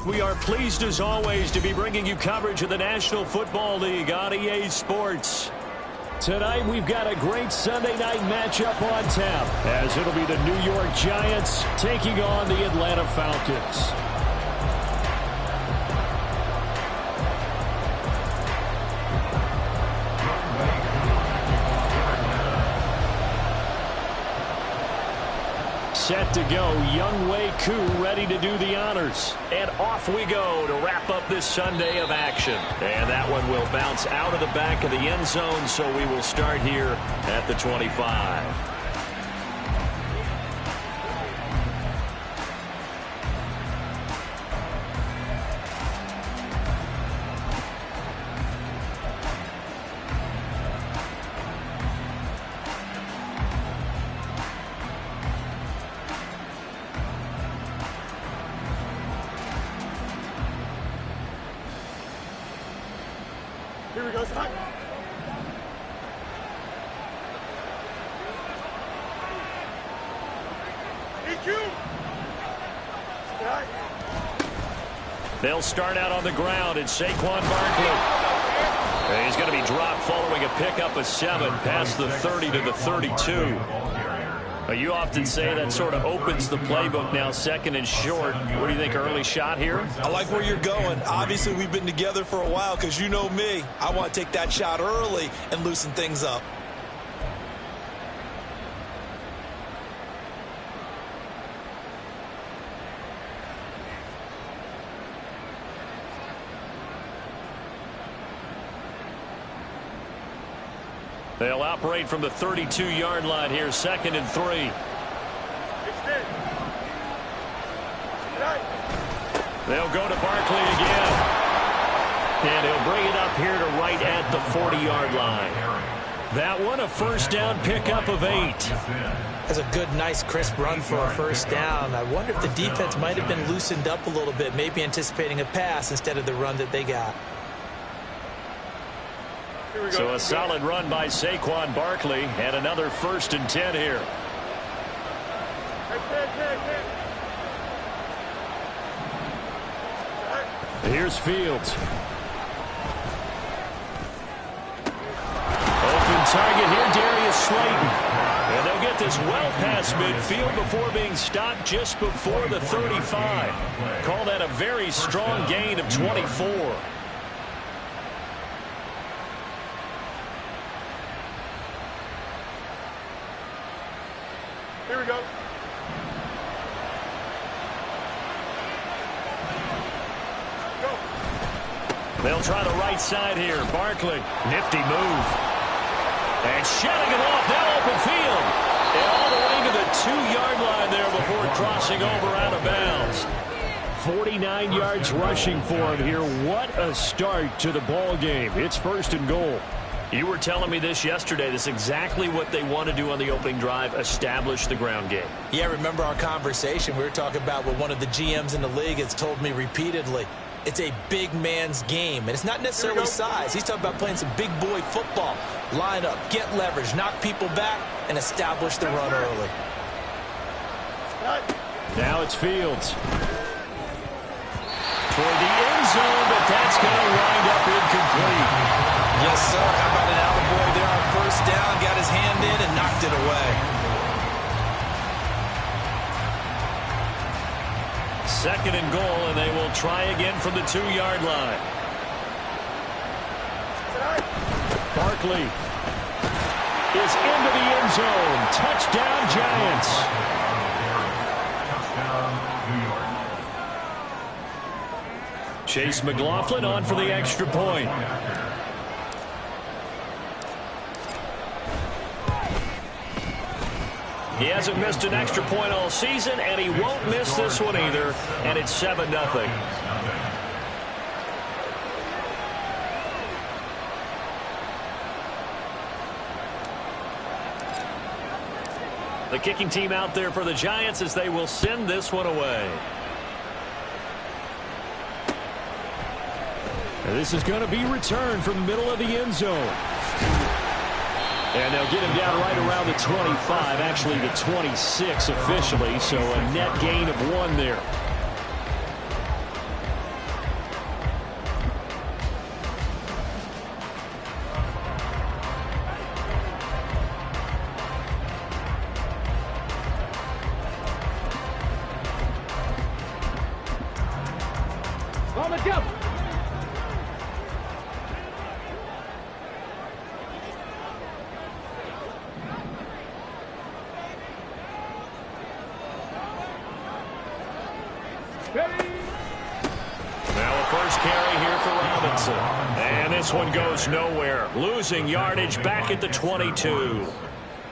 back. We are pleased as always to be bringing you coverage of the National Football League on EA Sports. Tonight we've got a great Sunday night matchup on tap, as it'll be the New York Giants taking on the Atlanta Falcons. Set to go, Younghoe Koo ready to do the honors. And off we go to wrap up this Sunday of action. And that one will bounce out of the back of the end zone, so we will start here at the 25. Here we go, Scott. They'll start out on the ground. It's Saquon Barkley. He's going to be dropped following a pickup of 7 past the 30 to the 32. You often say that sort of opens the playbook now, second and short. What do you think, early shot here? I like where you're going. Obviously, we've been together for a while because you know me. I want to take that shot early and loosen things up. They'll operate from the 32-yard line here, second and 3. They'll go to Barkley again. And he'll bring it up here to right at the 40-yard line. That one, a first down pickup of 8. That's a good, nice, crisp run for a first down. I wonder if the defense might have been loosened up a little bit, maybe anticipating a pass instead of the run that they got. So a solid run by Saquon Barkley, and another first and 10 here. Here's Fields. Open target here, Darius Slayton. And they'll get this well past midfield before being stopped just before the 35. Call that a very strong gain of 24. Here we go. Go. They'll try the right side here. Barkley, nifty move. And shedding it off, now open field. And all the way to the 2-yard line there before crossing over out of bounds. 49 yards rushing for him here. What a start to the ball game. It's first and goal. You were telling me this yesterday. This is exactly what they want to do on the opening drive, establish the ground game. Yeah, remember our conversation? We were talking about what one of the GMs in the league has told me repeatedly. It's a big man's game, and it's not necessarily size. He's talking about playing some big boy football. Line up, get leverage, knock people back, and establish the run early. Now it's Fields. Toward the end zone, but that's going to wind up incomplete. Yes, sir. How about an attaboy there on first down? Got his hand in and knocked it away. Second and goal, and they will try again from the 2-yard line. Barkley is into the end zone. Touchdown, Giants. Chase McLaughlin on for the extra point. He hasn't missed an extra point all season, and he won't miss this one either, and it's 7-0. The kicking team out there for the Giants as they will send this one away. And this is going to be returned from the middle of the end zone. And they'll get him down right around the 25, actually the 26 officially, so a net gain of 1 there. On the jump. Now a first carry here for Robinson. And this one goes nowhere. Losing yardage back at the 22.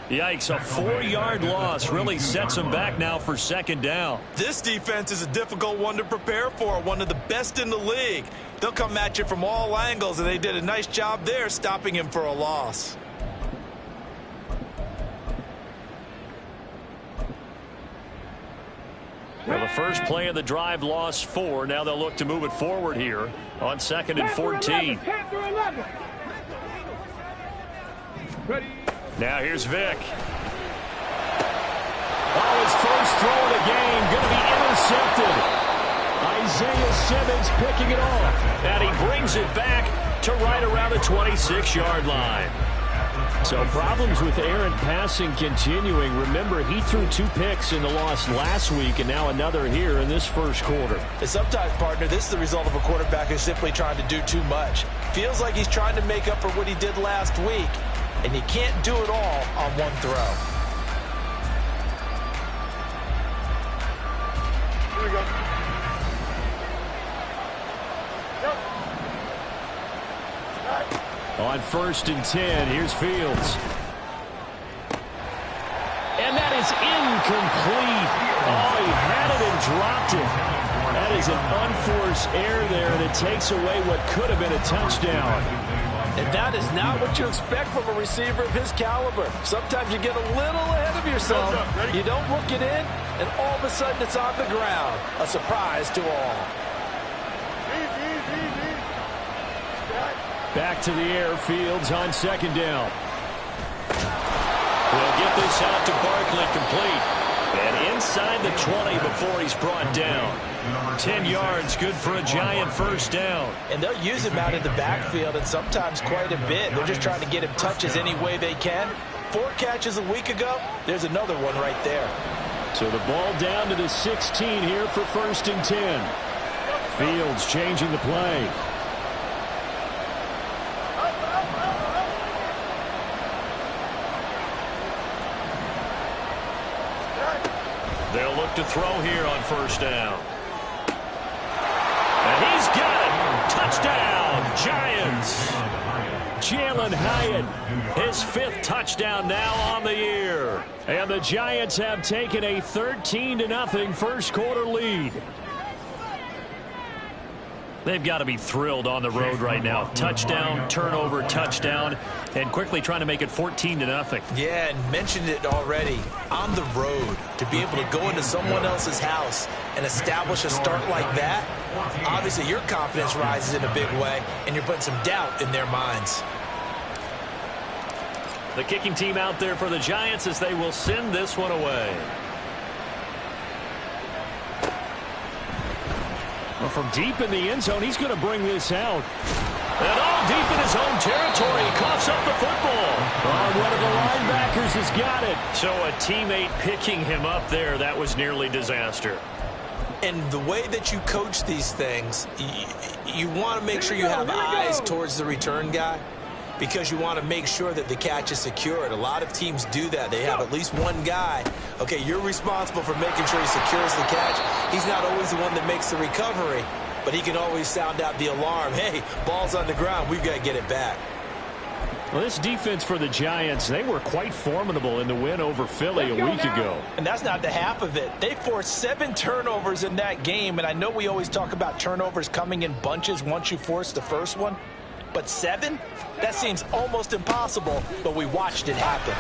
Yikes, a 4-yard loss really sets them back now for second down. This defense is a difficult one to prepare for, one of the best in the league. They'll come at you from all angles, and they did a nice job there stopping him for a loss. Well, the first play of the drive lost 4. Now they'll look to move it forward here on 2nd and 14. Now here's Vick. Oh, his first throw of the game going to be intercepted. Isaiah Simmons picking it off. And he brings it back to right around the 26-yard line. So problems with Aaron passing continuing. Remember, he threw 2 picks in the loss last week and now another here in this first quarter. And sometimes, partner, this is the result of a quarterback who's simply trying to do too much. Feels like he's trying to make up for what he did last week, and you can't do it all on one throw. Here we go. On 1st and 10, here's Fields. And that is incomplete. Oh, he had it and dropped it. That is an unforced error there, and it takes away what could have been a touchdown. And that is not what you expect from a receiver of his caliber. Sometimes you get a little ahead of yourself. You don't look it in, and all of a sudden it's on the ground. A surprise to all. Back to the air, Fields on 2nd down. We'll get this out to Barkley, complete. And inside the 20 before he's brought down. 10 yards, good for a Giant first down. And they'll use him out in the backfield, and sometimes quite a bit. They're just trying to get him touches any way they can. 4 catches a week ago, there's another one right there. So the ball down to the 16 here for 1st and 10. Fields changing the play. They'll look to throw here on 1st down. And he's got it. Touchdown, Giants. Jalen Hyatt, his 5th touchdown now on the year. And the Giants have taken a 13-0 first quarter lead. They've got to be thrilled on the road right now. Touchdown, turnover, touchdown, and quickly trying to make it 14-0. Yeah, and mentioned it already. On the road, to be able to go into someone else's house and establish a start like that, obviously your confidence rises in a big way, and you're putting some doubt in their minds. The kicking team out there for the Giants as they will send this one away. Well, from deep in the end zone, he's going to bring this out. And all deep in his own territory, he coughs up the football. Oh, one of the linebackers has got it. So a teammate picking him up there, that was nearly disaster. And the way that you coach these things, you want to make sure you have eyes towards the return guy, because you want to make sure that the catch is secured. A lot of teams do that. They have at least one guy. Okay, you're responsible for making sure he secures the catch. He's not always the one that makes the recovery, but he can always sound out the alarm. Hey, ball's on the ground. We've got to get it back. Well, this defense for the Giants, they were quite formidable in the win over Philly a week ago. And that's not the half of it. They forced 7 turnovers in that game, and I know we always talk about turnovers coming in bunches once you force the first one. But 7? That seems almost impossible, but we watched it happen.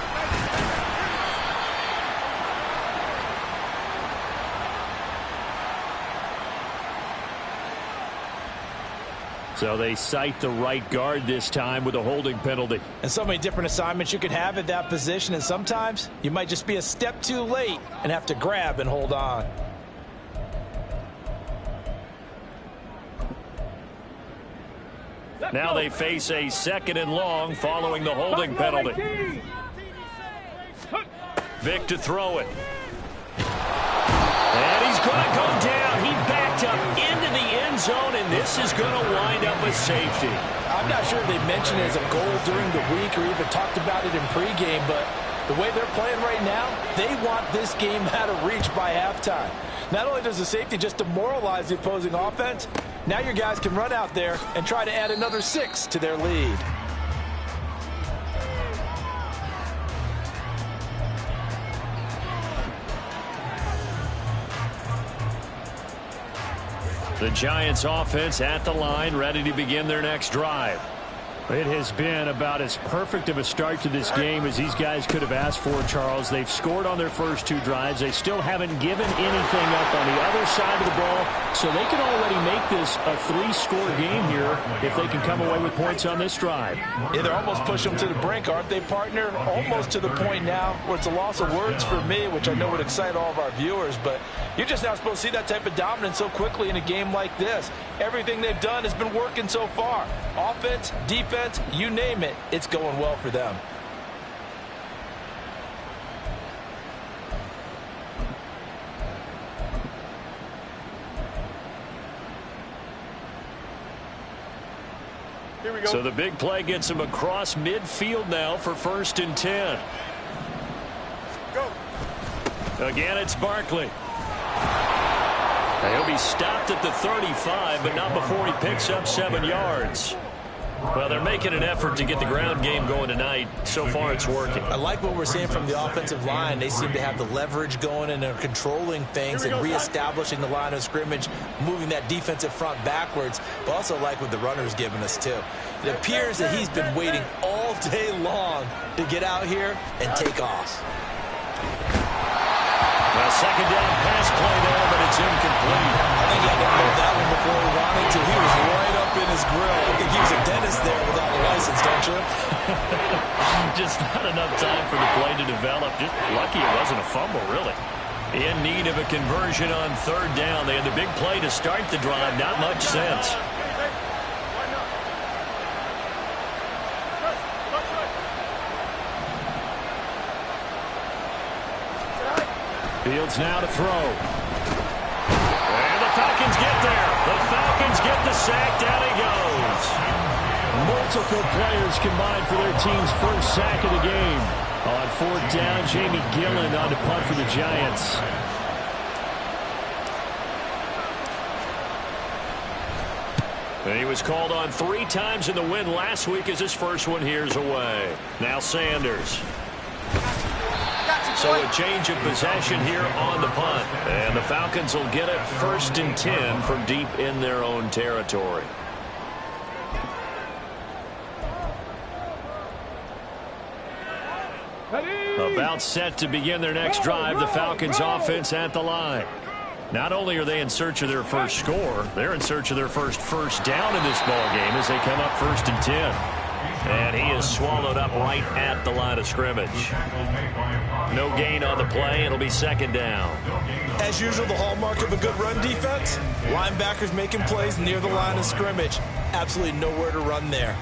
So they cite the right guard this time with a holding penalty. And so many different assignments you could have at that position, and sometimes you might just be a step too late and have to grab and hold on. Now they face a 2nd and long following the holding penalty. Vick to throw it. And he's going to go down. He backed up into the end zone, and this is going to wind up a safety. I'm not sure if they mentioned it as a goal during the week or even talked about it in pregame, but the way they're playing right now, they want this game out of reach by halftime. Not only does the safety just demoralize the opposing offense, now your guys can run out there and try to add another 6 to their lead. The Giants offense at the line, ready to begin their next drive. It has been about as perfect of a start to this game as these guys could have asked for, Charles. They've scored on their first 2 drives. They still haven't given anything up on the other side of the ball, so they can already make this a 3-score game here if they can come away with points on this drive. Yeah, they're almost pushing them to the brink, aren't they, partner? Almost to the point now where it's a loss of words for me, which I know would excite all of our viewers, but you're just not supposed to see that type of dominance so quickly in a game like this. Everything they've done has been working so far. Offense, defense, you name it, it's going well for them. Here we go. So the big play gets him across midfield now for 1st and 10. Go. Again, it's Barkley. He'll be stopped at the 35, but not before he picks up 7 yards. Well, they're making an effort to get the ground game going tonight. So far, it's working. I like what we're seeing from the offensive line. They seem to have the leverage going, and they're controlling things and reestablishing the line of scrimmage, moving that defensive front backwards, but also like what the runner's giving us, too. It appears that he's been waiting all day long to get out here and take off. Well, 2nd down pass play there, but it's incomplete. I think he had to hold that one before he wanted to. He was right up in his grill. I think he was a dentist there without a license, don't you? Just not enough time for the play to develop. Just lucky it wasn't a fumble, really. In need of a conversion on 3rd down. They had the big play to start the drive. Not much sense. Fields now to throw. And the Falcons get there. The Falcons get the sack. Down he goes. Multiple players combined for their team's first sack of the game. On 4th down, Jamie Gillen on to punt for the Giants. And he was called on 3 times in the win last week as his first one here's away. Now Sanders. So a change of possession here on the punt. And the Falcons will get it 1st and 10 from deep in their own territory. About set to begin their next drive, the Falcons offense at the line. Not only are they in search of their first score, they're in search of their first down in this ball game as they come up 1st and 10. And he is swallowed up right at the line of scrimmage. No gain on the play. It'll be 2nd down. As usual, the hallmark of a good run defense, linebackers making plays near the line of scrimmage. Absolutely nowhere to run there.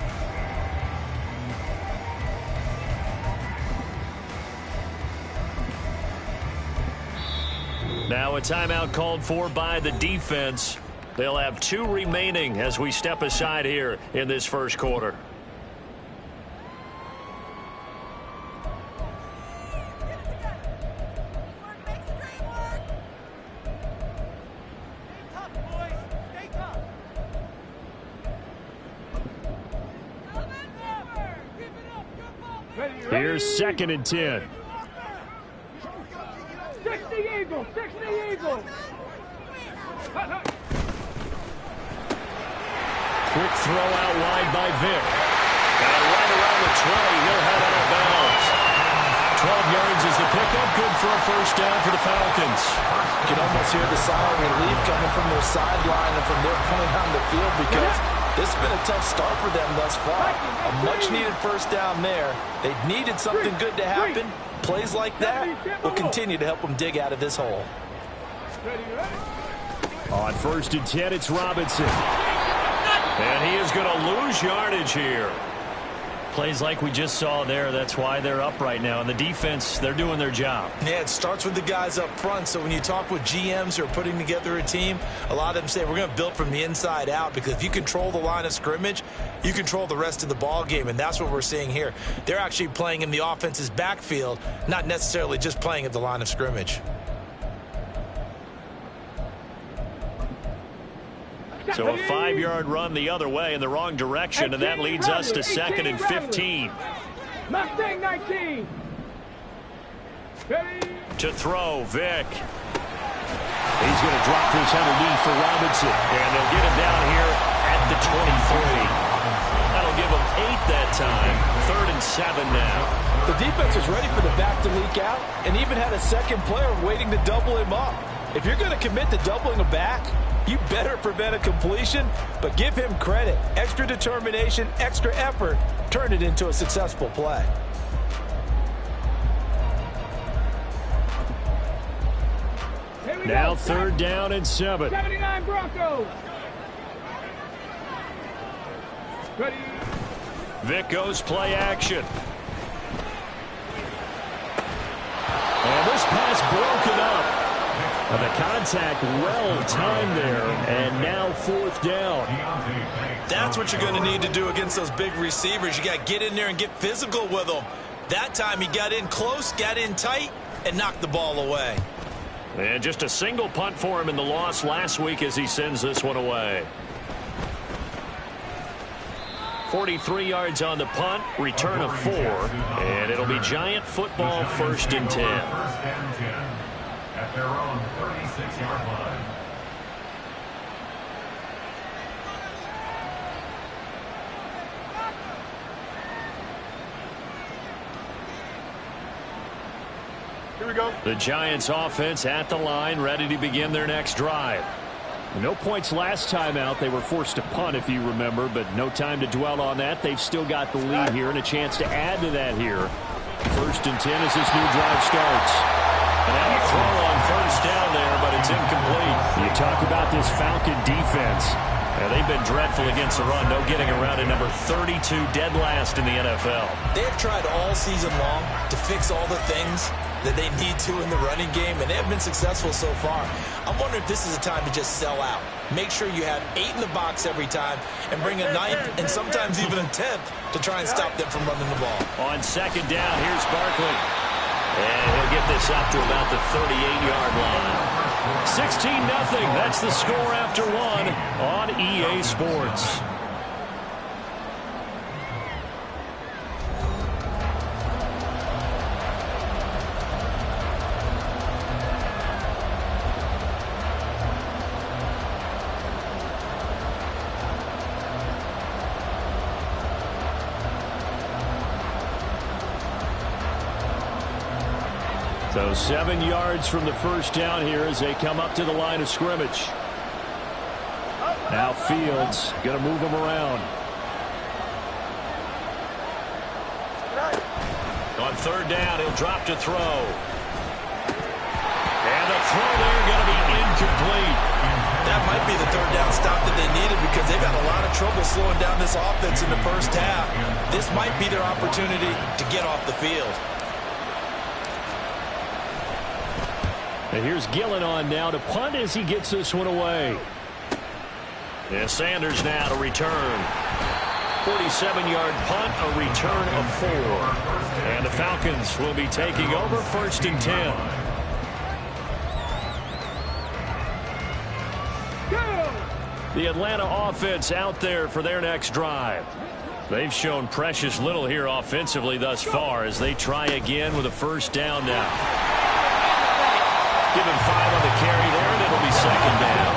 Now a timeout called for by the defense. They'll have 2 remaining as we step aside here in this first quarter. Here's 2nd and 10. 60 Eagles! 60 Eagles! Quick throw out wide by Vick. And right around the 20, he'll head out of bounds. 12 yards is the pickup. Good for a 1st down for the Falcons. You can almost hear the sigh of relief coming from their sideline and from their point on the field because this has been a tough start for them thus far. A much-needed 1st down there. They needed something good to happen. Plays like that will continue to help them dig out of this hole. On 1st and 10, it's Robinson. And he is going to lose yardage here. Plays like we just saw there. That's why they're up right now. And the defense, they're doing their job. Yeah, it starts with the guys up front. So when you talk with GMs who are putting together a team, a lot of them say we're going to build from the inside out, because if you control the line of scrimmage, you control the rest of the ball game, and that's what we're seeing here. They're actually playing in the offense's backfield, not necessarily just playing at the line of scrimmage. So a 5-yard run the other way in the wrong direction, and that leads us to 2nd and 15. Mustang 19. To throw, Vic. He's going to drop this underneath for Robinson, and they'll get him down here at the 23. That'll give him 8 that time. 3rd and 7 now. The defense was ready for the back to leak out and even had a second player waiting to double him up. If you're going to commit to doubling a back, you better prevent a completion, but give him credit. Extra determination, extra effort, turn it into a successful play. Now 3rd down and 7. 79 Broncos. Ready. Vic goes play action. And this pass broken up. And the contact well timed there, and now 4th down. That's what you're going to need to do against those big receivers. You got to get in there and get physical with them. That time he got in close, got in tight, and knocked the ball away. And just a single punt for him in the loss last week as he sends this one away. 43 yards on the punt, return of 4, and it'll be Giant football 1st and 10. At their own 36-yard line. Here we go. The Giants offense at the line, ready to begin their next drive. No points last time out. They were forced to punt, if you remember, but no time to dwell on that. They've still got the lead here and a chance to add to that here. 1st and 10 as this new drive starts. And now a throw on 1st down there, but it's incomplete. You talk about this Falcon defense. They've been dreadful against the run. No getting around at number 32, dead last in the NFL. They've tried all season long to fix all the things that they need to in the running game, and they have been successful so far. I'm wondering if this is a time to just sell out. Make sure you have 8 in the box every time and bring a 9th and sometimes even a 10th to try and stop them from running the ball. On 2nd down, here's Barkley. And he'll get this up to about the 38-yard line. 16-0. That's the score after 1 on EA Sports. So 7 yards from the 1st down here as they come up to the line of scrimmage. Now Fields going to move them around. On 3rd down, he'll drop to throw. And the throw there going to be incomplete. That might be the 3rd down stop that they needed, because they've had a lot of trouble slowing down this offense in the 1st half. This might be their opportunity to get off the field. And here's Gillen on now to punt as he gets this one away. And Sanders now to return. 47-yard punt, a return of 4. And the Falcons will be taking over 1st and 10. The Atlanta offense out there for their next drive. They've shown precious little here offensively thus far as they try again with a 1st down now. Give him 5 on the carry there, and it'll be 2nd down.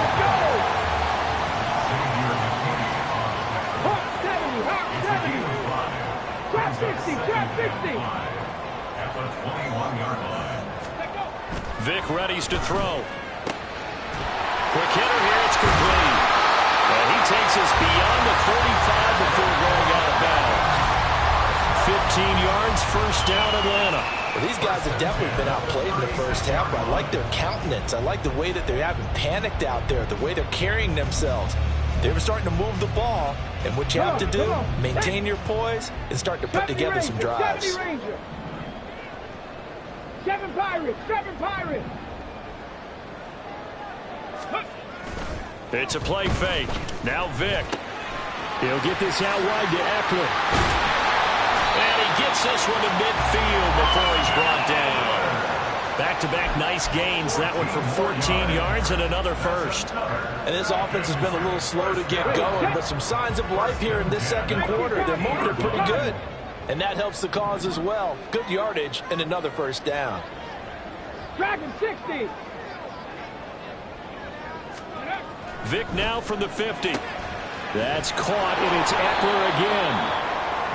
Hawk 70, Hawk 70. Trap 50, trap 50. At the 21-yard line. Vic readies to throw. Quick hitter here, it's complete. And he takes us beyond the 45 before going out of bounds. 15 yards, 1st down, Atlanta. Well, these guys have definitely been outplayed in the 1st half, but I like their countenance. I like the way that they haven't panicked out there, the way they're carrying themselves. They were starting to move the ball, and what you have to do, maintain your poise and start to put together some drives. 7 Pirates, 7 Pirates. It's a play fake. Now Vic. He'll get this out wide to Eckler. And he gets this one to midfield before he's brought down. Back-to-back nice gains. That one for 14 yards and another first. And this offense has been a little slow to get going, but some signs of life here in this second quarter. They're moving it pretty good. And that helps the cause as well. Good yardage and another first down. Dragon 60. Vic now from the 50. That's caught, and it's Eckler again.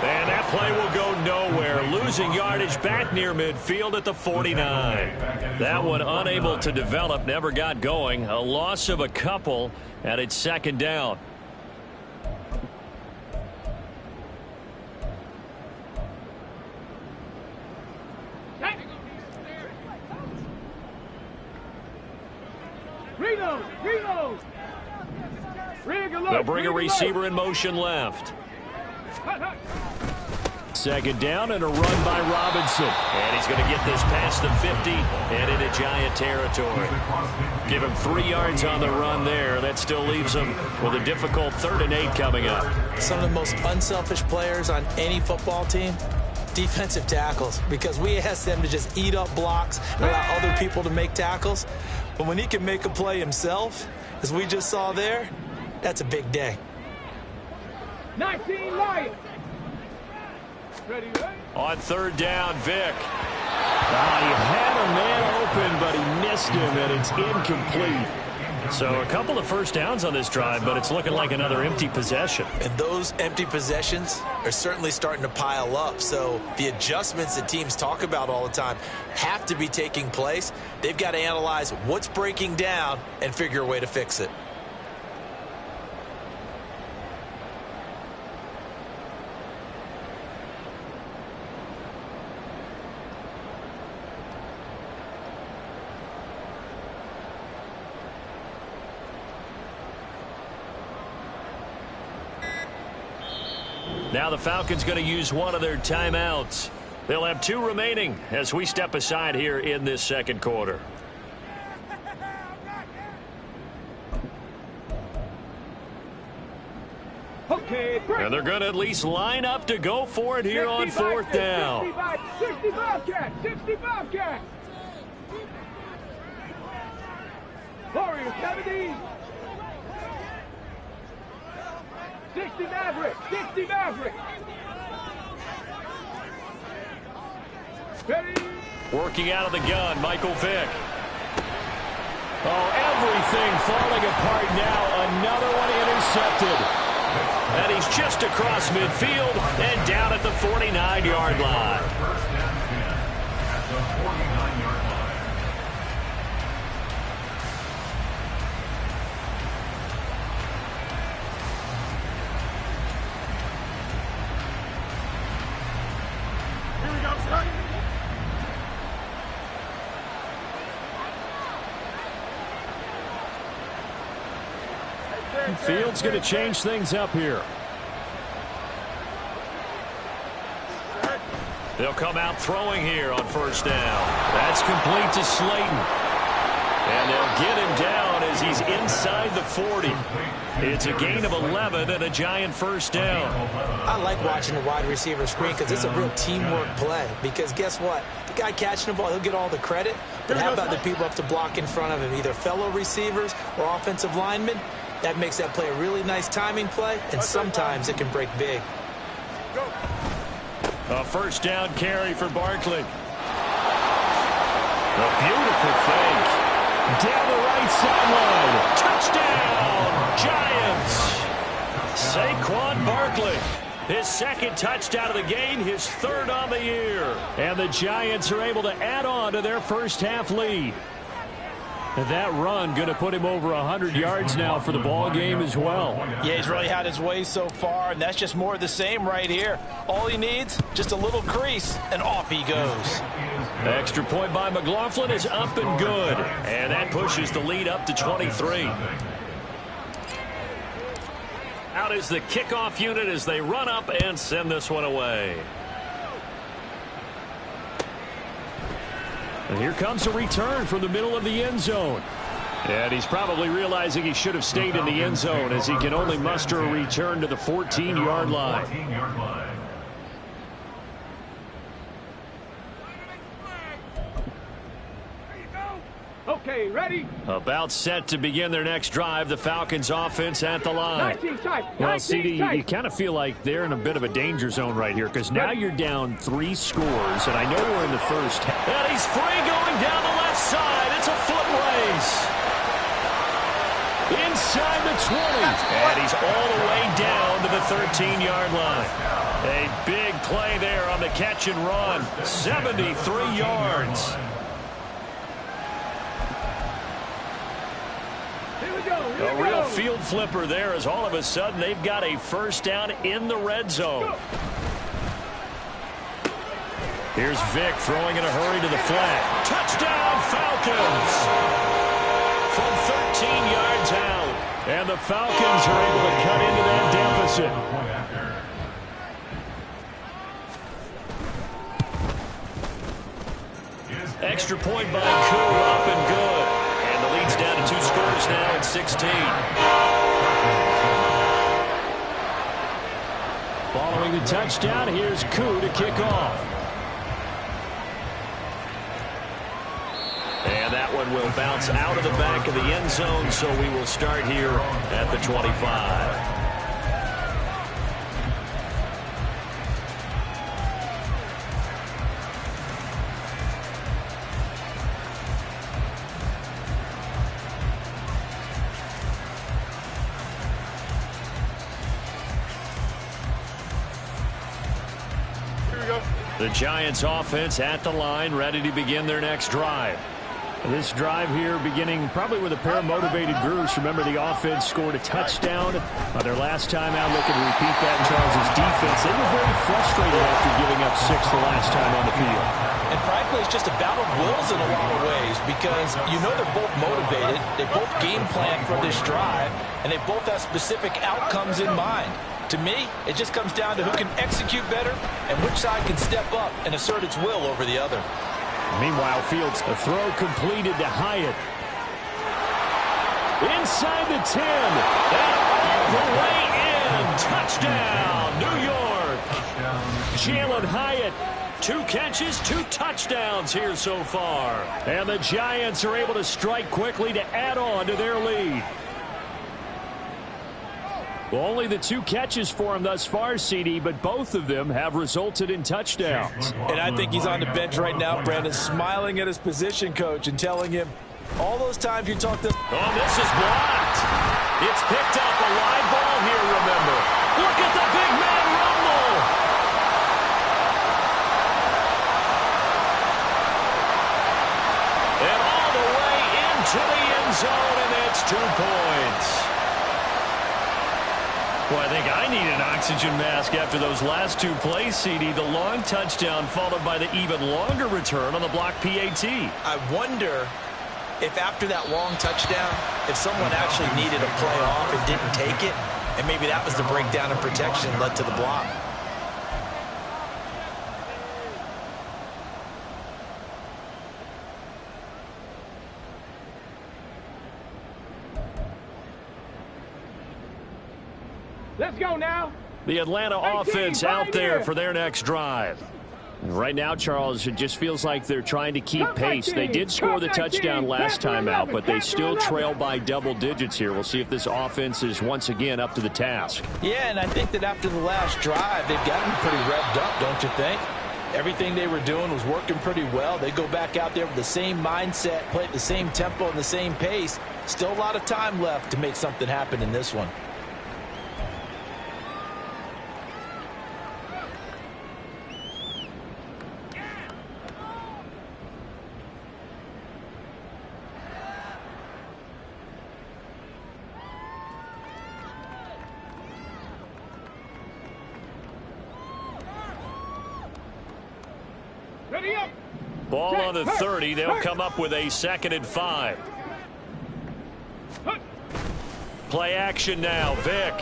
And that play will go nowhere. Losing yardage back near midfield at the 49. That one unable to develop, never got going. A loss of a couple, and it's second down. They'll bring a receiver in motion left. Second down and a run by Robinson. And he's going to get this past the 50 and into Giant territory. Give him 3 yards on the run there. That still leaves him with a difficult 3rd and 8 coming up. Some of the most unselfish players on any football team, defensive tackles, because we ask them to just eat up blocks and allow other people to make tackles. But when he can make a play himself, as we just saw there, that's a big day. 19 Lions. Ready, right? On 3rd down, Vic. He had a man open, but he missed him, and it's incomplete. So a couple of first downs on this drive, but it's looking like another empty possession. And those empty possessions are certainly starting to pile up. So the adjustments that teams talk about all the time have to be taking place. They've got to analyze what's breaking down and figure a way to fix it. Now the Falcons going to use one of their timeouts. They'll have 2 remaining as we step aside here in this second quarter. Okay, and they're going to at least line up to go for it here on 4th down. 60 Bobcats, 60 Bobcats. Warriors 70. 60 Maverick, 60 Maverick. Ready? Working out of the gun, Michael Vick. Oh, everything falling apart now. Another one intercepted. And he's just across midfield and down at the 49-yard line. Fields going to change things up here. They'll come out throwing here on 1st down. That's complete to Slayton. And they'll get him down as he's inside the 40. It's a gain of 11 and a Giant first down. I like watching the wide receiver screen because it's a real teamwork play. Because guess what? The guy catching the ball, he'll get all the credit. But how about the people up to block in front of him, either fellow receivers or offensive linemen? That makes that play a really nice timing play, and sometimes it can break big. A first down carry for Barkley. A beautiful fake. Down the right sideline. Touchdown, Giants. Saquon Barkley. His 2nd touchdown of the game, his 3rd on the year. And the Giants are able to add on to their first half lead. And that run going to put him over 100 yards now for the ball game as well. Yeah, he's really had his way so far, and that's just more of the same right here. All he needs, just a little crease, and off he goes. The extra point by McLaughlin is up and good. And that pushes the lead up to 23. out is the kickoff unit as they run up and send this one away. And here comes a return from the middle of the end zone. And he's probably realizing he should have stayed in the end zone as he can only muster a return to the 14-yard line. Okay, ready? About set to begin their next drive, the Falcons offense at the line. Well, CD, you kind of feel like they're in a bit of a danger zone right here because now you're down 3 scores, and I know we're in the first. And he's free going down the left side. It's a foot race. Inside the 20. And he's all the way down to the 13-yard line. A big play there on the catch and run. 73 yards. A real field flipper there as all of a sudden they've got a first down in the red zone. Here's Vic throwing in a hurry to the flat. Touchdown Falcons! From 13 yards out. And the Falcons are able to cut into that deficit. Extra point by Koo, up and good. And the lead's down to 2 scores now at 16. Following the touchdown, here's Koo to kick off. And that one will bounce out of the back of the end zone, so we will start here at the 25. The Giants offense at the line, ready to begin their next drive. This drive here beginning probably with a pair of motivated groups. Remember, the offense scored a touchdown their last time out. Looking to repeat that in Charles' defense. They were very frustrated after giving up 6 the last time on the field. And frankly, it's just a battle of wills in a lot of ways because you know they're both motivated. They both game plan for this drive, and they both have specific outcomes in mind. To me, it just comes down to who can execute better and which side can step up and assert its will over the other. Meanwhile, Fields, a throw completed to Hyatt. Inside the 10. And all the way in. Touchdown, New York. Jalen Hyatt. 2 catches, 2 touchdowns here so far. And the Giants are able to strike quickly to add on to their lead. Well, only the 2 catches for him thus far, CD, but both of them have resulted in touchdowns. And I think he's on the bench right now, Brandon, smiling at his position coach and telling him all those times you talked to. Oh, this is blocked. It's picked up, a live ball here, remember. Look at the big man rumble. And all the way into the end zone, and it's 2 points. Well, I think I need an oxygen mask after those last 2 plays, CD. The long touchdown followed by the even longer return on the block PAT. I wonder if after that long touchdown, if someone actually needed a play off and didn't take it, and maybe that was the breakdown in protection led to the block. Let's go now. The Atlanta offense out there for their next drive. And right now, Charles, it just feels like they're trying to keep pace. They did score the touchdown last time out, but they still trail by double digits here. We'll see if this offense is once again up to the task. Yeah, and I think that after the last drive, they've gotten pretty revved up, don't you think? Everything they were doing was working pretty well. They go back out there with the same mindset, play at the same tempo and the same pace. Still a lot of time left to make something happen in this one. Ball on the 30. They'll come up with a 2nd and 5. Play action now. Vic.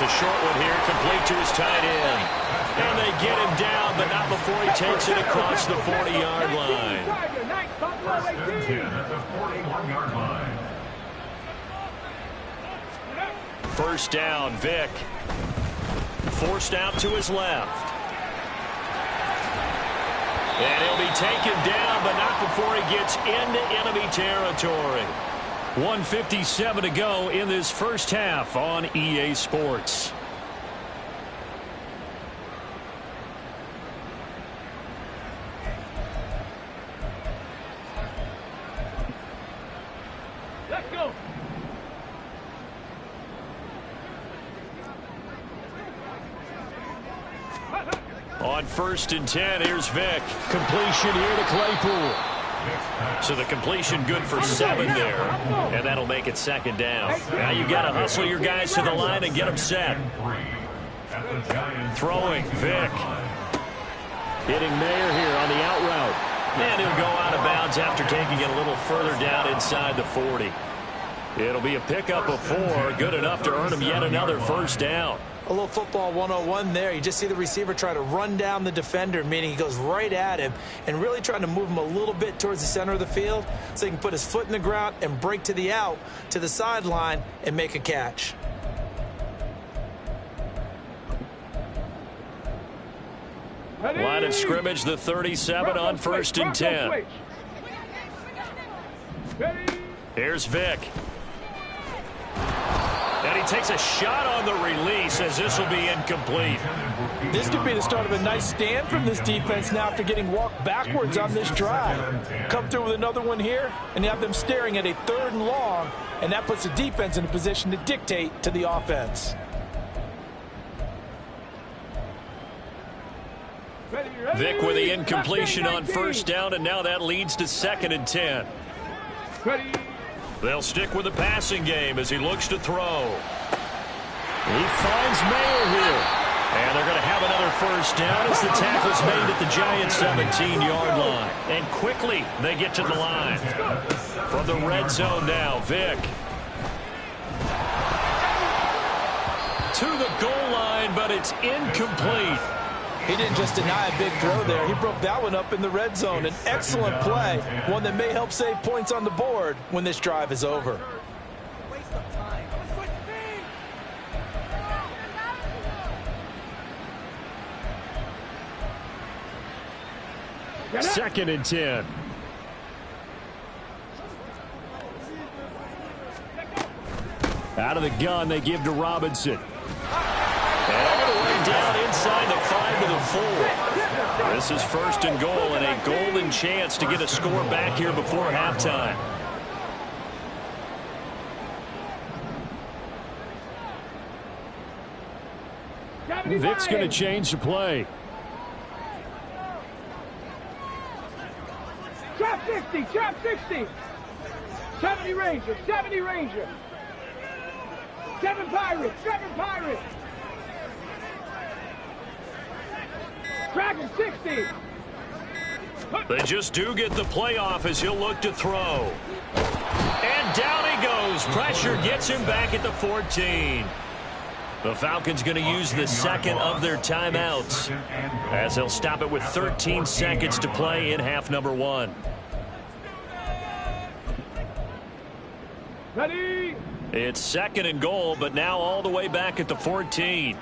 It's a short one here, complete to his tight end. And they get him down, but not before he takes it across the 40-yard line. First and 10 at the 41-yard line. First down, Vic. Forced out to his left. And he'll be taken down, but not before he gets into enemy territory. 1:57 to go in this first half on EA Sports. Let's go. On 1st and 10, here's Vic. Completion here to Claypool. So the completion good for 7 there. And that'll make it 2nd down. Now you got to hustle your guys to the line and get them set. Throwing, Vic. Hitting Mayer here on the out route. And he'll go out of bounds after taking it a little further down inside the 40. It'll be a pickup of 4, good enough to earn him yet another first down. A little football 101 there. You just see the receiver try to run down the defender, meaning he goes right at him and really trying to move him a little bit towards the center of the field so he can put his foot in the ground and break to the out, to the sideline, and make a catch. Line of scrimmage, the 37 on 1st and 10. Here's Vic. And he takes a shot on the release as this will be incomplete. This could be the start of a nice stand from this defense now after getting walked backwards on this drive. Come through with another one here, and you have them staring at a 3rd and long, and that puts the defense in a position to dictate to the offense. Vic with the incompletion on 1st down, and now that leads to 2nd and 10. They'll stick with the passing game as he looks to throw. He finds Mayer here. And they're going to have another first down as the tackle's made at the Giants' 17-yard line. And quickly they get to the line. From the red zone now, Vic. To the goal line, but it's incomplete. He didn't just deny a big throw there. He broke that one up in the red zone. An excellent play, one that may help save points on the board when this drive is over. Second and 10. Out of the gun, they give to Robinson. And all the way down inside the 5 to the 4. This is 1st and goal, and a golden chance to get a score back here before halftime. Vic's going to change the play. Trap 60, trap 60. 70 Ranger, 70 Ranger. 7 Pirates, 7 Pirates. Dragon 60. They just do get the playoff as he'll look to throw. And down he goes. Pressure gets him back at the 14. The Falcons going to use the 2nd of their timeouts as they'll stop it with 13 seconds to play in half number 1. Ready? It's 2nd and goal, but now all the way back at the 14.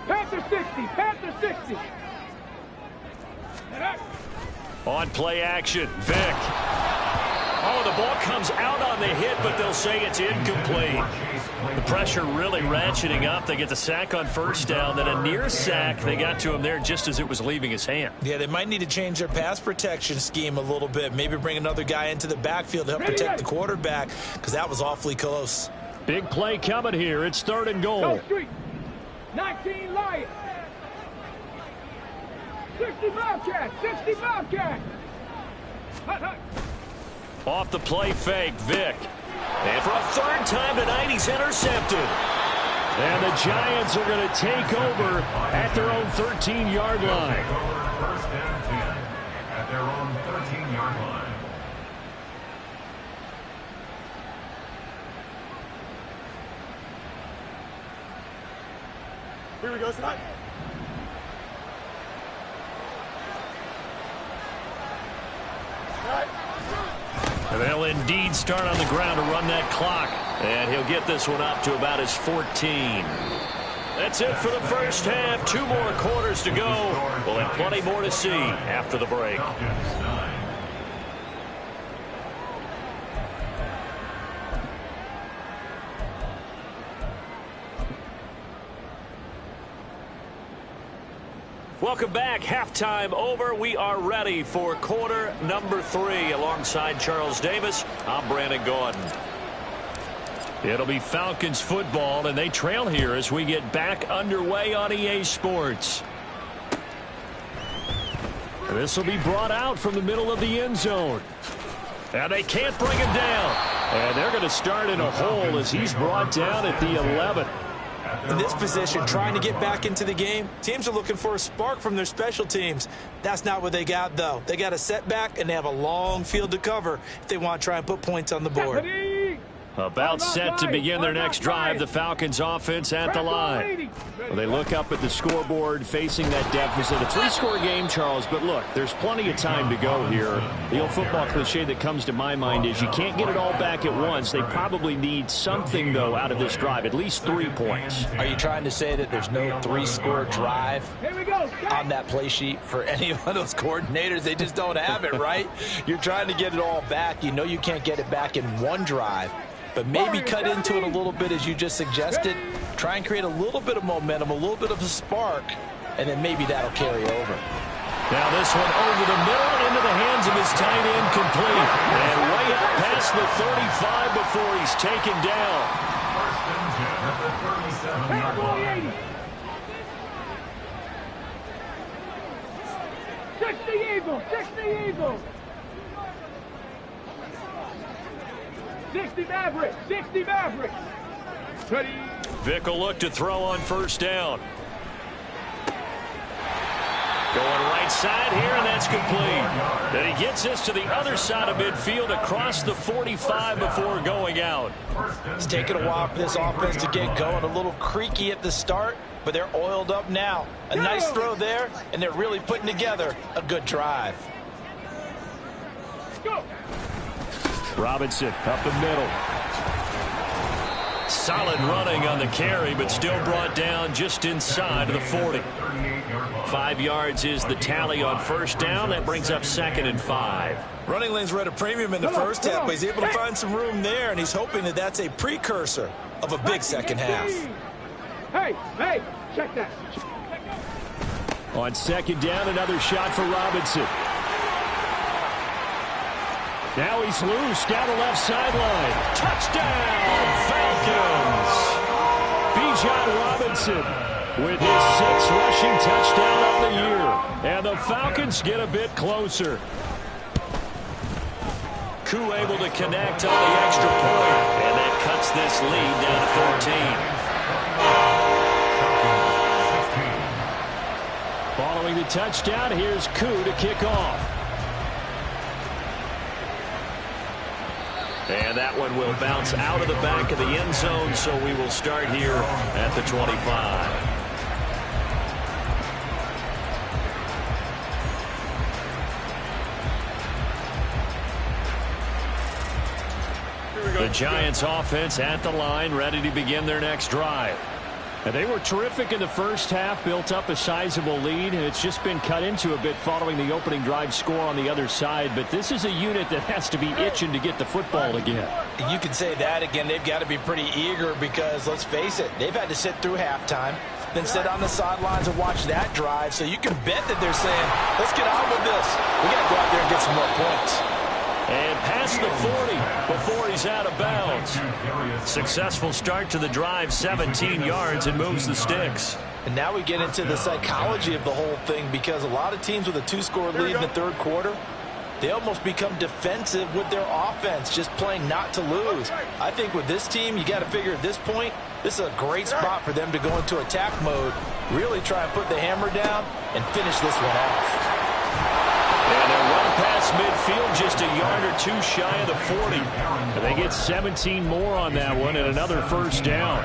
Panther 60, Panther 60. On play action, Vic. Oh, the ball comes out on the hit, but they'll say it's incomplete. The pressure really ratcheting up. They get the sack on 1st down, then a near sack. They got to him there just as it was leaving his hand. Yeah, they might need to change their pass protection scheme a little bit. Maybe bring another guy into the backfield to help protect the quarterback, because that was awfully close. Big play coming here. It's 3rd and goal. 19 Lions. 60 Bobcats, 60 Bobcats. Off the play fake, Vic. And for a 3rd time tonight, he's intercepted. And the Giants are going to take over at their own 13-yard line. First and 10 at their own 13-yard line. Here we go, son. And they'll indeed start on the ground to run that clock. And he'll get this one up to about his 14. That's it for the first half. 2 more quarters to go. We'll have plenty more to see after the break. Welcome back. Halftime over. We are ready for quarter number 3. Alongside Charles Davis, I'm Brandon Gordon. It'll be Falcons football, and they trail here as we get back underway on EA Sports. This will be brought out from the middle of the end zone. And they can't bring him down. And they're going to start in a hole as he's brought down at the 11. In this position, trying to get back into the game, teams are looking for a spark from their special teams. That's not what they got, though. They got a setback, and they have a long field to cover if they want to try and put points on the board. About set to begin their next drive, the Falcons offense at the line. Well, they look up at the scoreboard facing that deficit. A 3-score game, Charles, but look, there's plenty of time to go here. The old football cliche that comes to my mind is you can't get it all back at once. They probably need something, though, out of this drive, at least 3 points. Are you trying to say that there's no 3-score drive on that play sheet for any of those coordinators? They just don't have it, right? You're trying to get it all back. You know you can't get it back in one drive. But maybe cut into it a little bit, as you just suggested. Try and create a little bit of momentum, a little bit of a spark, and then maybe that'll carry over. Now this one over the middle into the hands of his tight end, complete. And way up past the 35 before he's taken down. Six the Eagles! 60 Eagles! 60 Mavericks! 60 Mavericks! Ready? Vick will look to throw on first down. Going right side here, and that's complete. Then he gets this to the other side of midfield across the 45 before going out. It's taken a while for this offense to get going. A little creaky at the start, but they're oiled up now. A nice throw there, and they're really putting together a good drive. Go! Robinson up the middle. Solid running on the carry, but still brought down just inside of the 40. 5 yards is the tally on first down. That brings up 2nd and 5. Running lanes were at a premium in the first half, but he's able to find some room there, and he's hoping that that's a precursor of a big second half. Hey, check that. On 2nd down, another shot for Robinson. Now he's loose down the left sideline. Touchdown, Falcons! Bijan Robinson with his 6th rushing touchdown on the year. And the Falcons get a bit closer. Koo able to connect on the extra point. And that cuts this lead down to 14. Following the touchdown, here's Koo to kick off. And that one will bounce out of the back of the end zone, so we will start here at the 25. The Giants offense at the line, ready to begin their next drive. And they were terrific in the first half, built up a sizable lead, and it's just been cut into a bit following the opening drive score on the other side. But this is a unit that has to be itching to get the football again. You can say that again. They've got to be pretty eager because, let's face it, they've had to sit through halftime, then sit on the sidelines and watch that drive. So you can bet that they're saying, let's get on with this. We got to go out there and get some more points. And past the 40 before he's out of bounds. Successful start to the drive, 17 yards, and moves the sticks. And now we get into the psychology of the whole thing, because a lot of teams with a 2-score lead in the third quarter, they almost become defensive with their offense, just playing not to lose. I think with this team, you got to figure at this point, this is a great spot for them to go into attack mode, really try and put the hammer down and finish this one off. And they're run past midfield, just a yard or two shy of the 40. And they get 17 more on that one and another first down.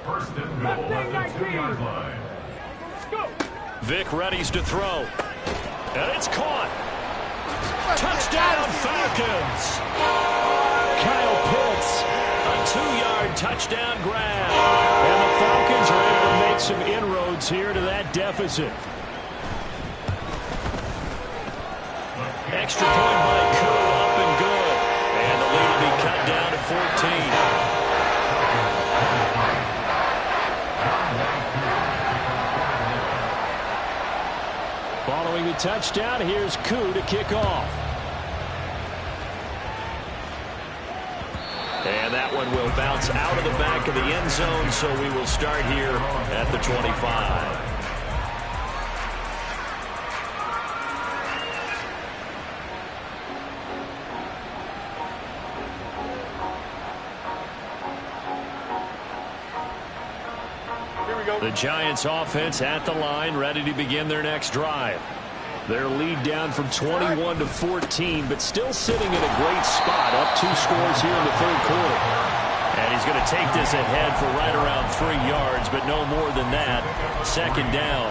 First and goal at the 2-yard line. Go. Vic readies to throw. And it's caught. Touchdown, Falcons. Kyle Pitts. A 2-yard touchdown grab. And the Falcons are able to make some inroads here to that deficit. Extra point by Koo, up and good. And the lead will be cut down to 14. Following the touchdown, here's Koo to kick off. And that one will bounce out of the back of the end zone, so we will start here at the 25. The Giants offense at the line, ready to begin their next drive. Their lead down from 21 to 14, but still sitting in a great spot, up 2 scores here in the third quarter. And he's going to take this ahead for right around 3 yards, but no more than that. Second down.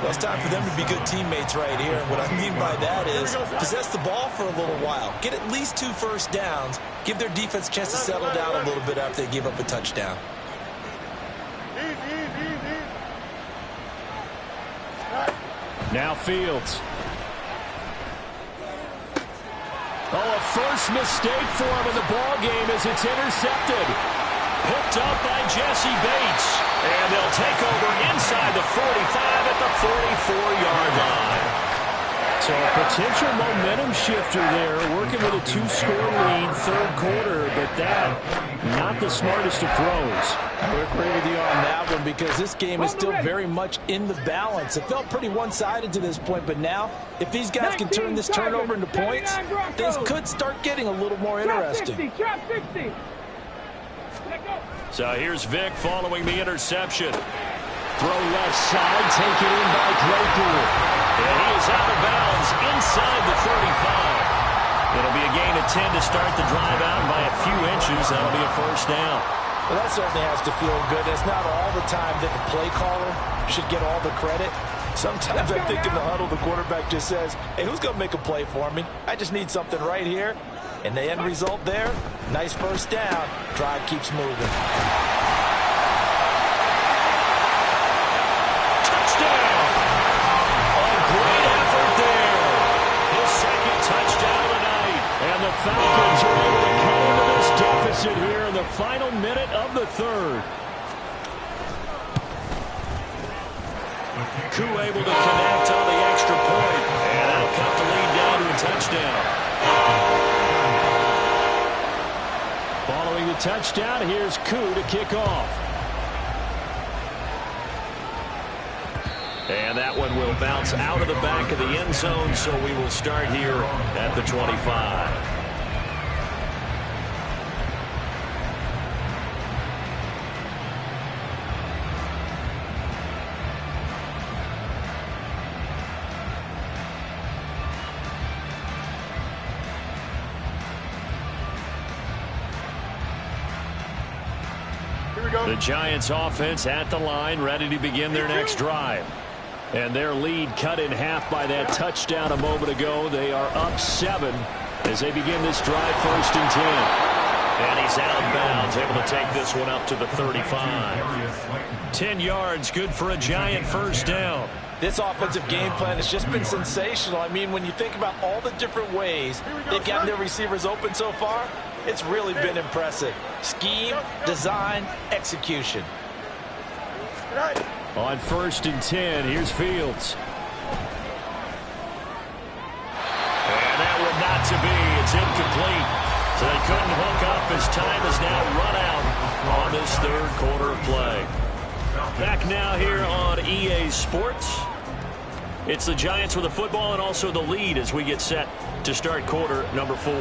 Well, it's time for them to be good teammates right here. And what I mean by that is possess the ball for a little while. Get at least 2 first downs. Give their defense a chance to settle down a little bit after they give up a touchdown. Now Fields. Oh, a first mistake for him in the ball game as it's intercepted. Picked up by Jesse Bates. And they'll take over inside the 45 at the 44-yard line. So a potential momentum shifter there, working with a 2-score lead, third quarter, but that, not the smartest of throws. I would agree with you on that one because this game is still very much in the balance. It felt pretty one-sided to this point, but now, if these guys can turn this turnover into points, things could start getting a little more interesting. Trap 60. So here's Vic following the interception. Throw left side, taken in by Claypool. And he is out of bounds inside the 35. It'll be a gain of 10 to start the drive out by a few inches. That'll be a first down. Well, that certainly has to feel good. It's not all the time that the play caller should get all the credit. Sometimes I think in the huddle, the quarterback just says, hey, who's going to make a play for me? I just need something right here. And the end result there, nice first down. Drive keeps moving. Touchdown! A great effort there. His second touchdown tonight. And the Falcons are able to cut into this deficit here in the final minute of the third. Koo able to connect on the extra point. And that'll cut the lead down to a touchdown. Following the touchdown, here's Koo to kick off. And that one will bounce out of the back of the end zone, so we will start here at the 25. The Giants offense at the line, ready to begin their next drive. And their lead cut in half by that touchdown a moment ago. They are up 7 as they begin this drive, first and 10. And he's out of bounds, able to take this one up to the 35. 10 yards, good for a Giant first down. This offensive game plan has just been sensational. I mean, when you think about all the different ways they've gotten their receivers open so far, it's really been impressive. Scheme, design, execution. On first and 10, here's Fields. And that one not to be. It's incomplete. So they couldn't hook up as time has now run out on this third quarter of play. Back now here on EA Sports. It's the Giants with the football and also the lead as we get set to start quarter number 4.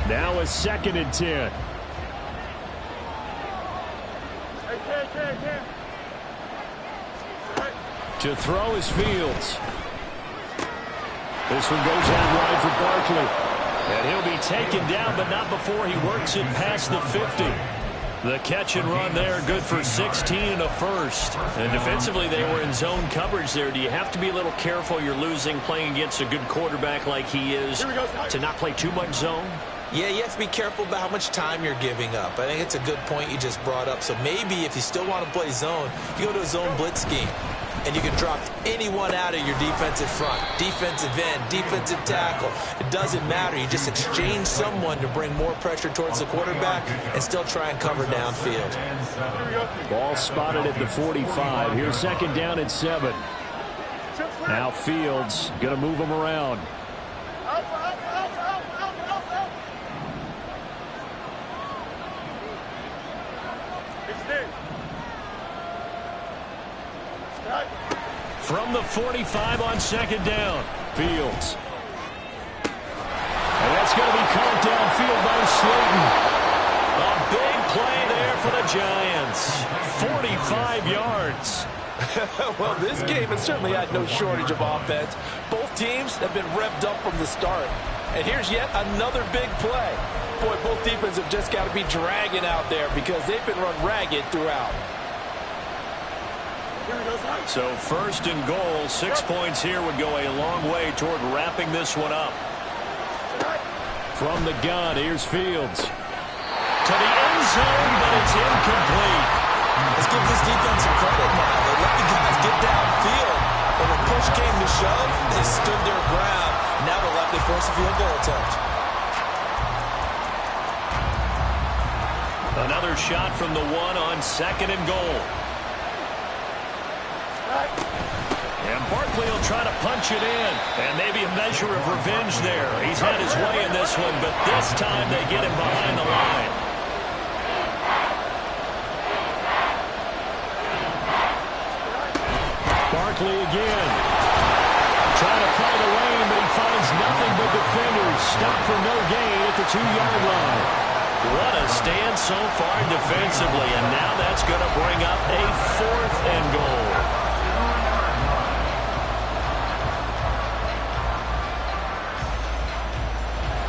Now a second and 10. To throw is Fields. This one goes out wide for Barkley. And he'll be taken down, but not before he works it past the 50. The catch and run there, good for 16 and a first. And defensively, they were in zone coverage there. Do you have to be a little careful? You're losing playing against a good quarterback like he is to not play too much zone? Yeah, you have to be careful about how much time you're giving up. I think it's a good point you just brought up. So maybe if you still want to play zone, you go to a zone blitz scheme. And you can drop anyone out of your defensive front, defensive end, defensive tackle. It doesn't matter. You just exchange someone to bring more pressure towards the quarterback and still try and cover downfield. Ball spotted at the 45. Here's second down at 7. Now Fields going to move him around. From the 45 on second down, Fields. And that's going to be caught downfield by Slayton. A big play there for the Giants. 45 yards. Well, this game has certainly had no shortage of offense. Both teams have been revved up from the start. And here's yet another big play. Boy, both defenses have just got to be dragging out there because they've been run ragged throughout. So first and goal, 6 points here would go a long way toward wrapping this one up. From the gun, here's Fields. To the end zone, but it's incomplete. Let's give this defense some credit now. They let the guys get downfield, but when push came to shove, they stood their ground. Now they're left to force a field goal attempt. Another shot from the 1 on second and goal. And Barkley will try to punch it in. And maybe a measure of revenge there. He's had his way in this one, but this time they get him behind the line. Barkley again. Trying to find a lane, but he finds nothing but defenders. Stop for no gain at the 2-yard line. What a stand so far defensively, and now that's going to bring up a 4th and goal.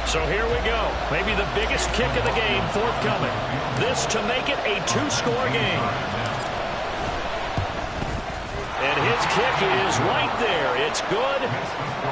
So here we go. Maybe the biggest kick of the game forthcoming. This to make it a 2-score game. And his kick is right there. It's good.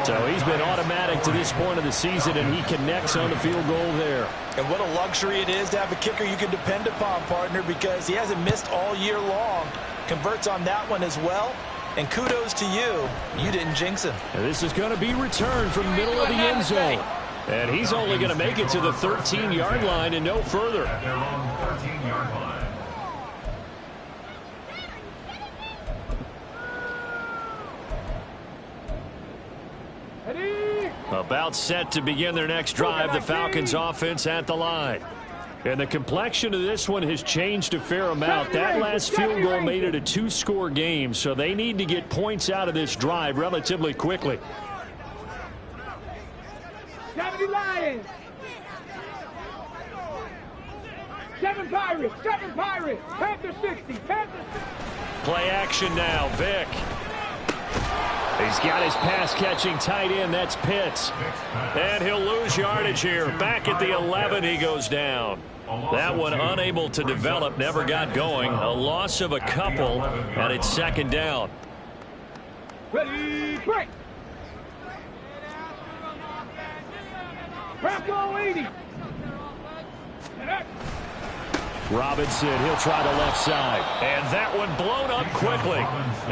So he's been automatic to this point of the season, and he connects on the field goal there. And what a luxury it is to have a kicker you can depend upon, partner, because he hasn't missed all year long. Converts on that one as well. And kudos to you. You didn't jinx him. And this is going to be returned from the middle of the end zone. And he's only going to make it to the 13-yard line and no further. At their own 13-yard line. About set to begin their next drive, the Falcons offense at the line. And the complexion of this one has changed a fair amount. That last field goal made it a 2-score game, so they need to get points out of this drive relatively quickly. 70 Lions. 7 Pirates. 7 Pirates. Panther 60. Panther 60. Play action now. Vick. He's got his pass-catching tight end. That's Pitts. And he'll lose yardage here. Back at the 11, he goes down. That one unable to develop, never got going. A loss of a couple, and it's second down. Ready, break. Bronco 80. Robinson, he'll try the left side. And that one blown up quickly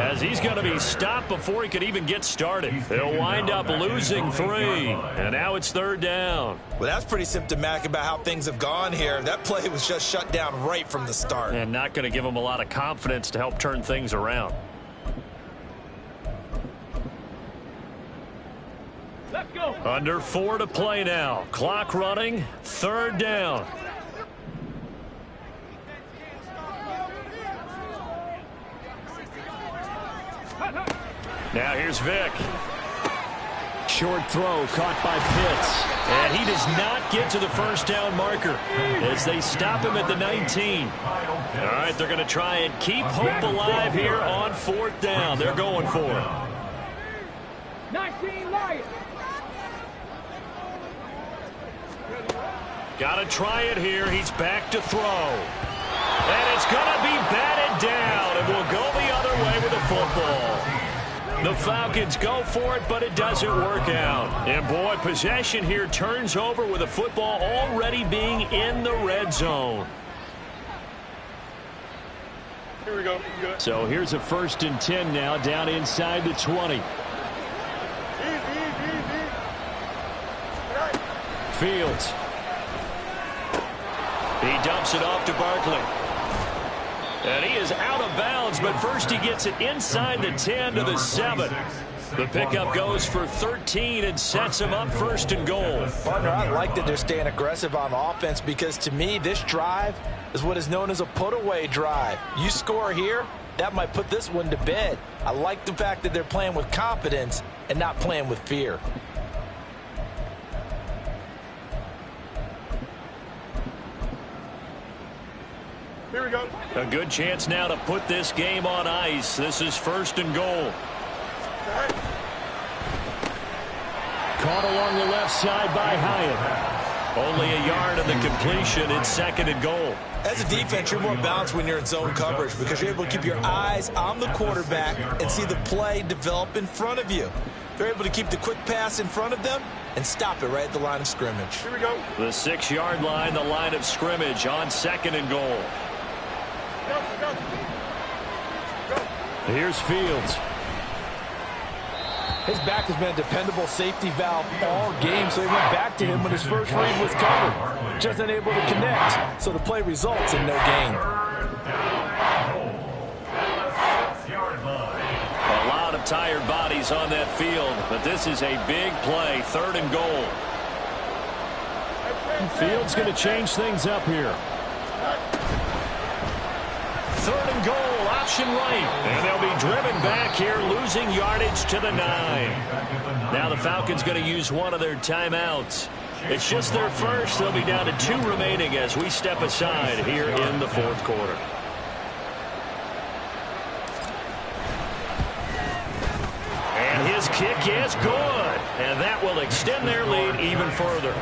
as he's going to be stopped before he could even get started. They'll wind up losing 3. And now it's third down. Well, that's pretty symptomatic about how things have gone here. That play was just shut down right from the start. And not going to give him a lot of confidence to help turn things around. Let's go. Under 4 to play now. Clock running. Third down. Now here's Vick. short throw caught by Pitts. And he does not get to the first down marker as they stop him at the 19. All right, they're going to try and keep hope alive here on 4th down. They're going for it. 19 Lions. Got to try it here. He's back to throw. And it's going to be batted down, and we'll go the other way with the football. The Falcons go for it, but it doesn't work out. And, boy, possession here turns over with the football already being in the red zone. Here we go. So here's a 1st and 10 now, down inside the 20. Fields. He dumps it off to Barkley. And he is out of bounds, but first he gets it inside the 10 to the 7. The pickup goes for 13 and sets him up 1st and goal. Partner, I like that they're staying aggressive on offense because, to me, this drive is what is known as a put-away drive. You score here, that might put this one to bed. I like the fact that they're playing with confidence and not playing with fear. Here we go. A good chance now to put this game on ice. This is 1st and goal. Caught along the left side by Hyatt. Only a yard of the completion. It's 2nd and goal. As a defense, you're more balanced when you're in zone coverage because you're able to keep your eyes on the quarterback and see the play develop in front of you. They're able to keep the quick pass in front of them and stop it right at the line of scrimmage. Here we go. The 6-yard line, the line of scrimmage on 2nd and goal. Here's Fields. His back has been a dependable safety valve all game, so they went back to him when his first read was covered. Just unable to connect, so the play results in no gain. A lot of tired bodies on that field, but this is a big play, 3rd and goal. Fields going to change things up here. 3rd and goal, option right. And they'll be driven back here, losing yardage to the 9. Now the Falcons going to use one of their timeouts. It's just their first. They'll be down to 2 remaining as we step aside here in the 4th quarter. And his kick is good. And that will extend their lead even further.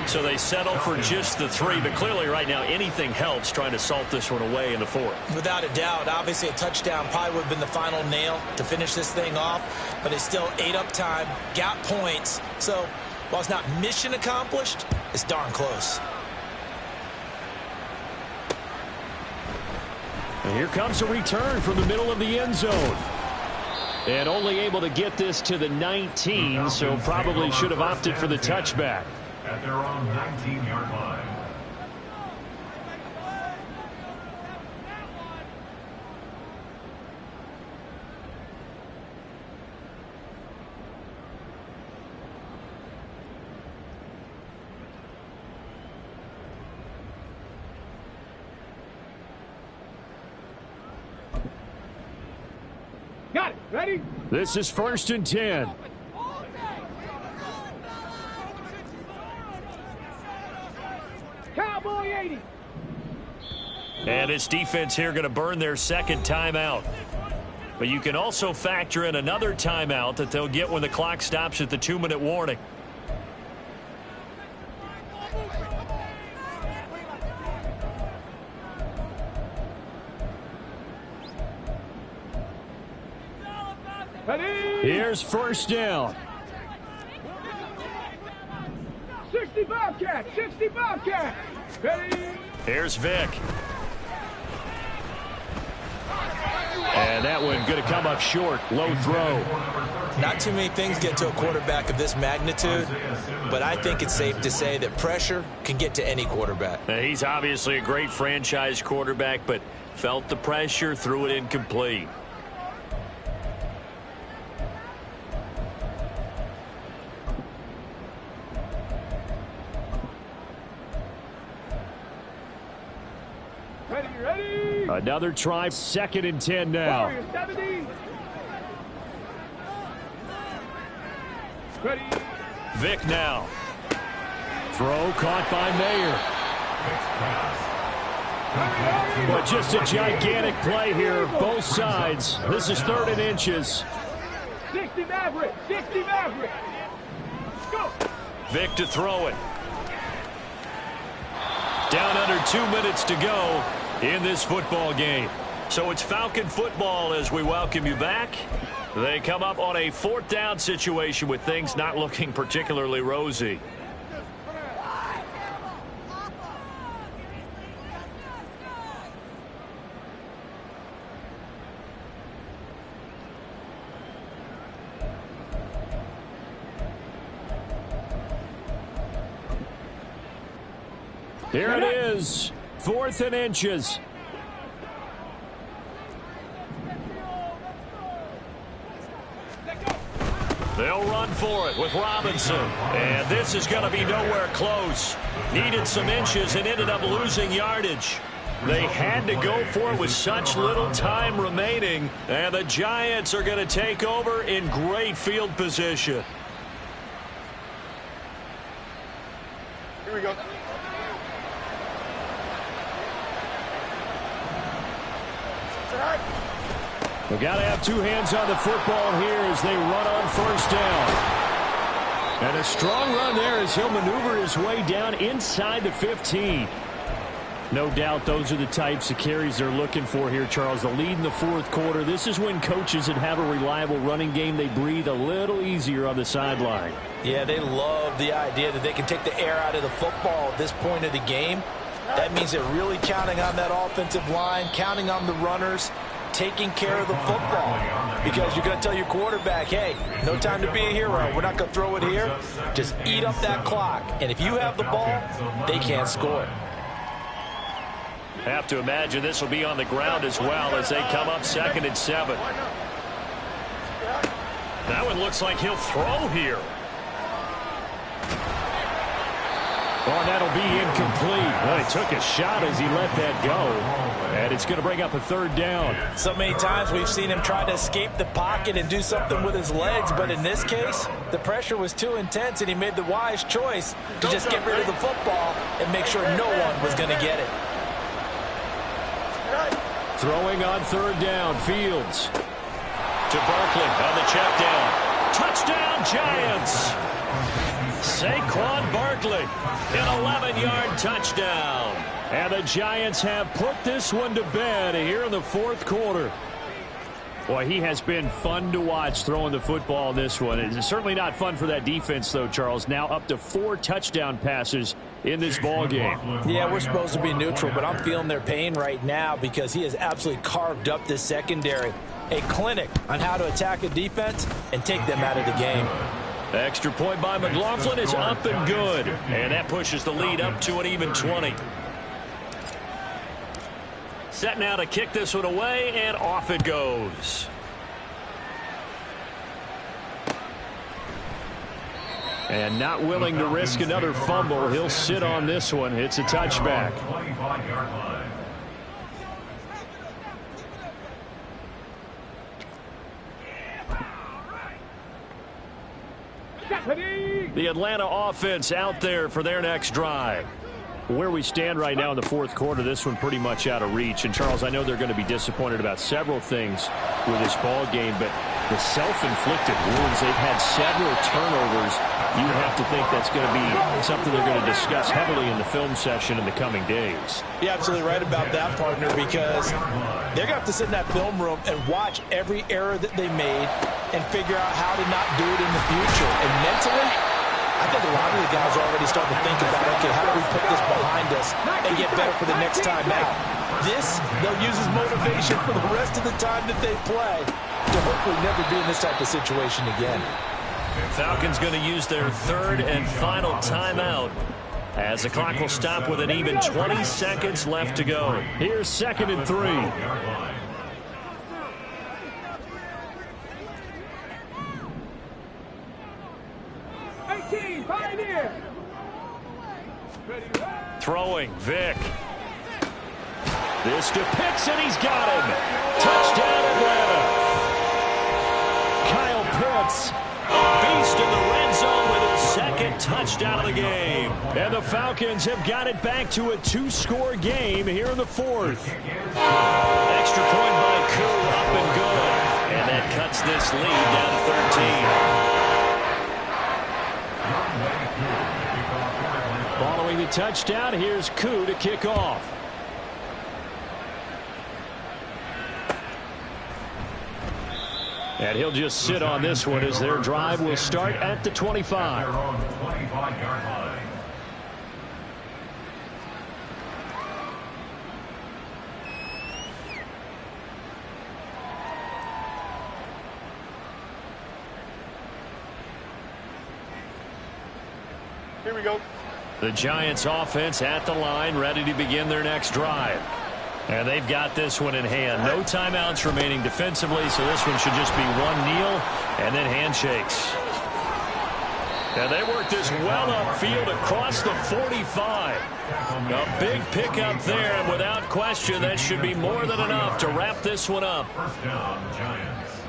So they settle for just the 3. But clearly right now anything helps trying to salt this one away in the 4th. Without a doubt, obviously a touchdown probably would have been the final nail to finish this thing off. But it's still ate up time, got points. So while it's not mission accomplished, it's darn close. And here comes a return from the middle of the end zone. And only able to get this to the 19, so probably should have opted for the touchback. At their own 19-yard line. Got it. Ready? This is 1st and 10. Cowboy 80. And this defense here going to burn their 2nd timeout. But you can also factor in another timeout that they'll get when the clock stops at the 2-minute warning. Ready? Here's 1st down. 60 Bobcats. 60 Bobcats. Ready? Here's Vic. And that one going to come up short. Low throw. Not too many things get to a quarterback of this magnitude, but I think it's safe to say that pressure can get to any quarterback. Now, he's obviously a great franchise quarterback, but felt the pressure, threw it incomplete. Ready? Another try. 2nd and 10 now. Warriors 70. Ready. Vic now. Throw caught by Mayer. But just a gigantic play here, both sides. This is 3rd and inches. 60 Maverick. 60 Maverick. Go. Vic to throw it. Down under 2 minutes to go in this football game. So it's Falcon football as we welcome you back. They come up on a 4th down situation with things not looking particularly rosy. Here it is, 4th and inches. They'll run for it with Robinson. And this is going to be nowhere close. Needed some inches and ended up losing yardage. They had to go for it with such little time remaining. And the Giants are going to take over in great field position. Here we go. We've got to have 2 hands on the football here as they run on 1st down. And a strong run there as he'll maneuver his way down inside the 15. No doubt those are the types of carries they're looking for here, Charles. The lead in the 4th quarter. This is when coaches that have a reliable running game, they breathe a little easier on the sideline. Yeah, they love the idea that they can take the air out of the football at this point of the game. That means they're really counting on that offensive line, counting on the runners, taking care of the football. Because you're going to tell your quarterback, hey, no time to be a hero. We're not going to throw it here. Just eat up that clock. And if you have the ball, they can't score. Have to imagine this will be on the ground as well as they come up 2nd and 7. That one looks like he'll throw here. Oh, that'll be incomplete. Well, he took a shot as he let that go. And it's going to bring up a 3rd down. So many times we've seen him try to escape the pocket and do something with his legs. But in this case, the pressure was too intense, and he made the wise choice to just get rid of the football and make sure no one was going to get it. Throwing on 3rd down, Fields. To Barkley on the check down. Touchdown, Giants! Saquon Barkley, an 11-yard touchdown. And the Giants have put this one to bed here in the 4th quarter. Boy, he has been fun to watch throwing the football in this one. It's certainly not fun for that defense, though, Charles. Now up to 4 touchdown passes in this ball game. Yeah, we're supposed to be neutral, but I'm feeling their pain right now because he has absolutely carved up this secondary. A clinic on how to attack a defense and take them out of the game. Extra point by McLaughlin is up and good. And that pushes the lead up to an even 20. Set now to kick this one away, and off it goes. And not willing to risk another fumble. He'll sit on this one. It's a touchback. 25-yard line. The Atlanta offense out there for their next drive. Where we stand right now in the 4th quarter, this one pretty much out of reach. And, Charles, I know they're going to be disappointed about several things with this ball game, but the self-inflicted wounds, they've had several turnovers. You have to think that's going to be something they're going to discuss heavily in the film session in the coming days. You're absolutely right about that, partner, because they're going to have to sit in that film room and watch every error that they made and figure out how to not do it in the future. And mentally, I think a lot of the guys are already starting to think about, okay, how do we put this behind us and get better for the next time out? This, they'll use as motivation for the rest of the time that they play to hopefully never be in this type of situation again. Falcons going to use their 3rd and final timeout as the clock will stop with an even 20 seconds left to go. Here's 2nd and 3. Throwing, Vic. This to Pitts, and he's got him. Touchdown, Atlanta. Kyle Pitts, a beast in the red touchdown of the game. And the Falcons have got it back to a 2-score game here in the 4th. Extra point by Koo, up and good. And that cuts this lead down to 13. Following the touchdown, here's Koo to kick off. And he'll just sit on this one as their drive will start at the 25. They're on the 25-yard line. Here we go. The Giants offense at the line, ready to begin their next drive. And they've got this one in hand. No timeouts remaining defensively, so this one should just be one kneel and then handshakes. And they work this well upfield across the 45. A big pickup there, and without question, that should be more than enough to wrap this one up. First down, Giants.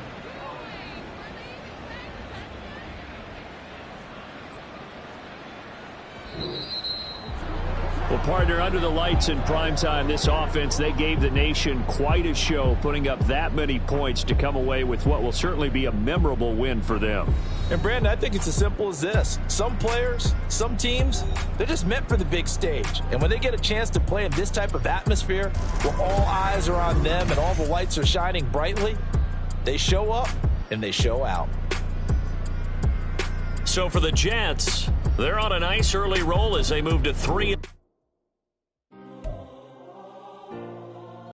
Well, partner, under the lights in primetime, this offense, they gave the nation quite a show, putting up that many points to come away with what will certainly be a memorable win for them. And, Brandon, I think it's as simple as this. Some players, some teams, they're just meant for the big stage. And when they get a chance to play in this type of atmosphere, where all eyes are on them and all the lights are shining brightly, they show up and they show out. So for the Jets, they're on a nice early roll as they move to 3.